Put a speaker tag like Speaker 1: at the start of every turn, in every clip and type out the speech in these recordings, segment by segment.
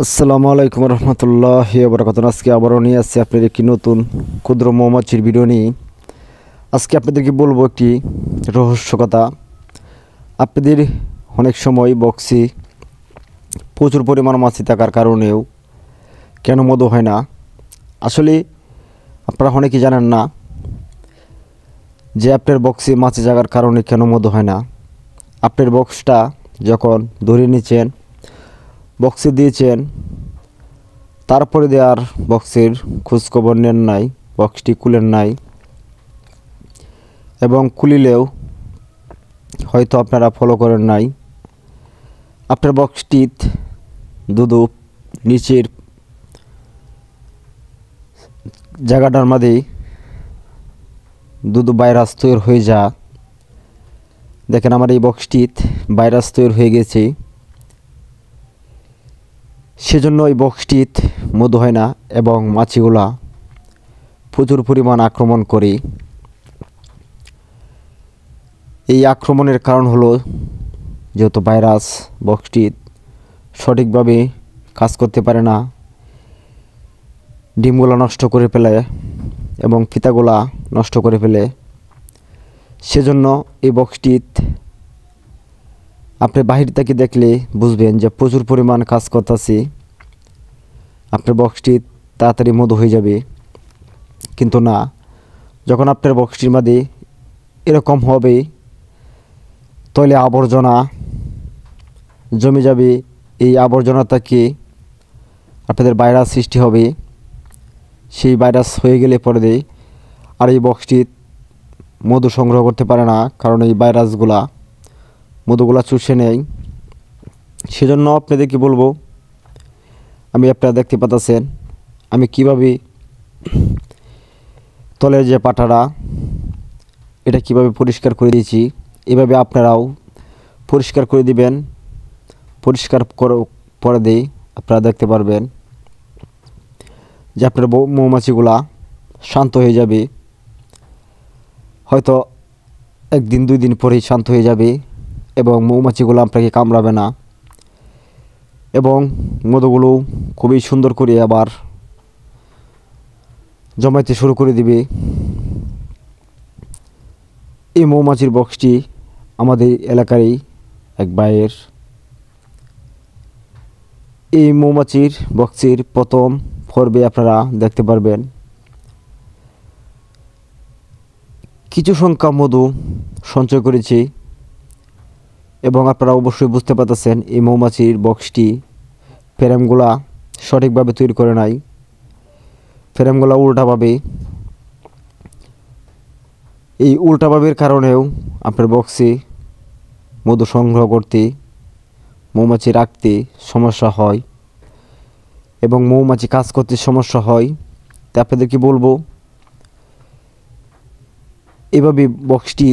Speaker 1: আসসালামু আলাইকুম রহমতুল্লাহি ওয়া বারাকাতুহু। আজকে আবারও নিয়ে আসছি আপনাদের একটি নতুন ক্ষুদ্র মৌমাছির ভিডিও নিয়ে। আজকে আপনাদেরকে বলবো একটি রহস্য কথা। আপনাদের অনেক সময় বক্সে প্রচুর পরিমাণ মাছি থাকার কারণেও কেন মধু হয় না। আসলে আপনারা অনেকেই জানেন না যে আপনার বক্সে মাছি জাগার কারণে কেন মধু হয় না। আপনার বক্সটা যখন ধরে নিচ্ছেন, বক্সে দিয়েছেন, তারপরে দেওয়ার বক্সের খোঁজখবর নেন নাই, বক্সটি খুলেন নাই, এবং খুলিলেও হয়তো আপনারা ফলো করেন নাই। আপনার বক্সটির দুধু নিচের জায়গাটার মধ্যে দুধু ভাইরাস তৈরি হয়ে যা। দেখেন আমার এই বক্সটির ভাইরাস তৈরি হয়ে গেছে, সেজন্য এই বক্সটির মধু হয় না এবং মাছিগুলা প্রচুর পরিমাণ আক্রমণ করে। এই আক্রমণের কারণ হলো যেহেতু ভাইরাস বক্সটি সঠিকভাবে কাজ করতে পারে না, ডিমগুলা নষ্ট করে ফেলে এবং ফিতাগুলা নষ্ট করে ফেলে। সেজন্য এই বক্সটি আপনি বাহির থেকে দেখলে বুঝবেন যে প্রচুর পরিমাণ কাজ করতেছে, আপনার বক্সটি তাড়াতাড়ি মধু হয়ে যাবে। কিন্তু না, যখন আপনার বক্সটির মধ্যে এরকম হবে, তাহলে আবর্জনা জমে যাবে। এই আবর্জনা থেকে আপনাদের ভাইরাস সৃষ্টি হবে। সেই ভাইরাস হয়ে গেলে পরে আর এই বক্সটি মধু সংগ্রহ করতে পারে না, কারণ এই ভাইরাসগুলা মধুগুলা চুষে নেয়। সেজন্য আপনাদেরকে বলবো, আপনারা দেখতে পাচ্ছেন আমি কিভাবে তলের যে পাটাটা এটা কিভাবে পরিষ্কার করে দিয়েছি। এভাবে আপনারাও পরিষ্কার করে দিবেন। পরিষ্কার পরে দিয়ে আপনারা দেখতে পারবেন যে আপনার মৌমাছিগুলা শান্ত হয়ে যাবে। হয়তো একদিন দুই দিন পরেই শান্ত হয়ে যাবে এবং মৌমাছিগুলো আপনাকে কামড়াবে না এবং মধুগুলো খুবই সুন্দর করে আবার জমাইতে শুরু করে দিবে। এই মৌমাছির বক্সটি আমাদের এলাকারই এক ভাইয়ের। এই মৌমাছির বক্সের প্রথম পর্বে আপনারা দেখতে পারবেন কিছু সংখ্যা মধু সঞ্চয় করেছি এবং আপনারা অবশ্যই বুঝতে পারতেছেন এই মৌমাছির বক্সটি ফ্রেমগুলা সঠিকভাবে তৈরি করে নাই। ফ্রেমগুলা উল্টাভাবে, এই উল্টাভাবের কারণেও আপনার বক্সে মধু সংগ্রহ করতে, মৌমাছি রাখতে সমস্যা হয় এবং মৌমাছি কাজ করতে সমস্যা হয়। তাই আপনাদেরকে বলবো এভাবে বক্সটি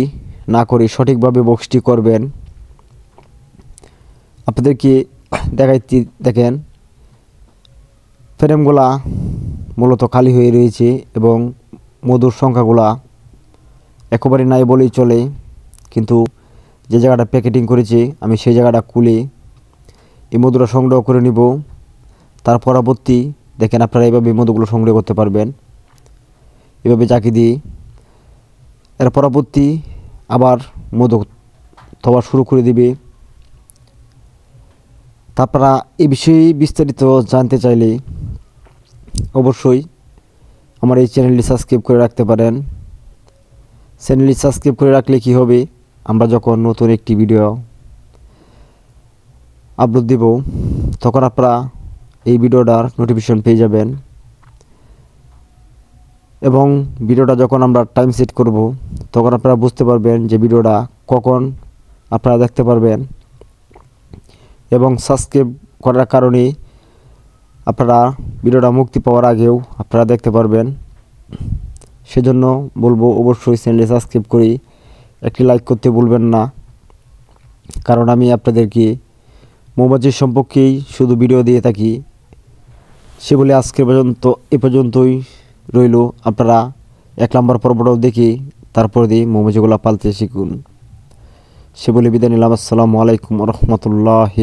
Speaker 1: না করে সঠিকভাবে বক্সটি করবেন। আপনাদেরকে দেখাইতে দেখেন ফ্রেমগুলা মূলত খালি হয়ে রয়েছে এবং মধুর সংখ্যাগুলা একেবারে নাই বলেই চলে। কিন্তু যে জায়গাটা প্যাকেটিং করেছি আমি সেই জায়গাটা খুলে এই মধুটা সংগ্রহ করে নিব। তার পরবর্তী দেখেন আপনারা এইভাবে মধুগুলো সংগ্রহ করতে পারবেন, এভাবে জাকি দিয়ে। এর পরবর্তী আবার মধু থোয়া শুরু করে দিবে। তারপরা এই বিষয়ে বিস্তারিত জানতে চাইলে অবশ্যই আমার এই চ্যানেলটি সাবস্ক্রাইব করে রাখতে পারেন। চ্যানেলটি সাবস্ক্রাইব করে রাখলে কি হবে, আমরা যখন নতুন একটি ভিডিও আপলোড দেব তখন আপনারা এই ভিডিওটার নোটিফিকেশন পেয়ে যাবেন এবং ভিডিওটা যখন আমরা টাইম সেট করব তখন আপনারা বুঝতে পারবেন যে ভিডিওটা কখন আপনারা দেখতে পারবেন। এবং সাবস্ক্রাইব করার কারণে আপনারা ভিডিওটা মুক্তি পাওয়ার আগেও আপনারা দেখতে পারবেন। সেজন্য বলবো অবশ্যই চ্যানেলটি সাবস্ক্রাইব করে একটি লাইক করতে ভুলবেন না, কারণ আমি আপনাদেরকে মৌমাছির সম্পর্কেই শুধু ভিডিও দিয়ে থাকি। সে বলে আজকে এ পর্যন্তই রইল। আপনারা 1 নম্বর পর্বটাও দেখে তারপর দিয়ে মৌমাছিগুলো পালতে শিখুন। সে বলে বিদায় নিলাম। আসসালামু আলাইকুম রহমতুল্লাহ।